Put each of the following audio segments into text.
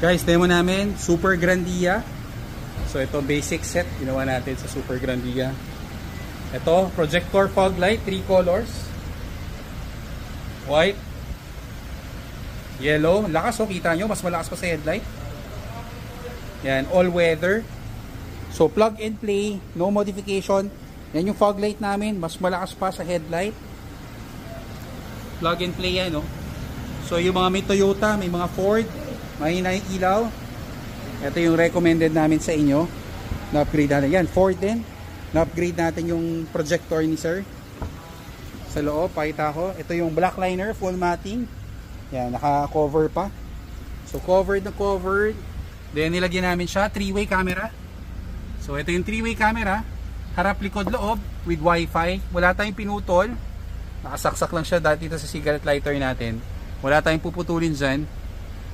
Guys, demo namin Super Grandia. So ito basic set ginawa natin sa Super Grandia. Ito projector fog light, 3 colors. White, yellow, lakas oh, kita nyo, mas malakas pa sa headlight. Yan, all weather. So plug and play, no modification. Yan yung fog light namin, mas malakas pa sa headlight. Plug and play yan, no? So yung mga may Toyota, may mga Ford, mahina yung ilaw. Ito yung recommended namin sa inyo na upgrade natin. Yan, Ford din. Na-upgrade natin yung projector ni sir. Sa loob, pakita ko. Ito yung black liner, full matting. Yan, naka-cover pa. So covered na covered. Then nilagyan namin siya, 3-way camera. So ito yung 3-way camera. Harap, likod, loob with Wi-Fi. Wala tayong pinutol. Nakasaksak lang siya dati dito sa cigarette lighter natin. Wala tayong puputulin dyan.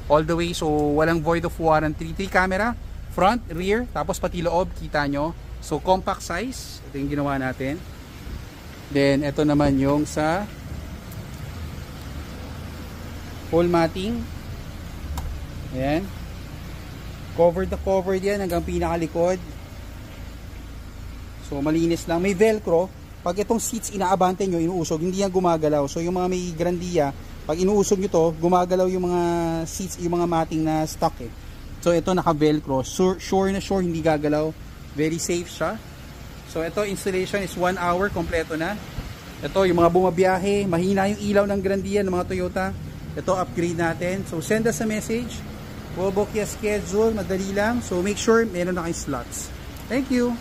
All the way, so walang void of warranty. 3 camera, front, rear, tapos pati loob, kita nyo. So compact size, ito yung ginawa natin. Then ito naman yung sa full matting. Ayan. Covered na covered yan hanggang pinakalikod. So malinis lang. May velcro. Pag itong seats inaabante nyo, inuusog, hindi yan gumagalaw. So yung mga may Grandia, pag inuusog nyo to, gumagalaw yung mga seats, yung mga matting na stock eh. So ito naka velcro, sure na sure hindi gagalaw. Very safe siya. So ito installation is 1 hour, kompleto na. Ito yung mga bumabiyahe, mahina yung ilaw ng Grandia ng mga Toyota. Ito upgrade natin. So send us a message. We'll book your schedule, madali lang. So make sure meron na kayong slots. Thank you!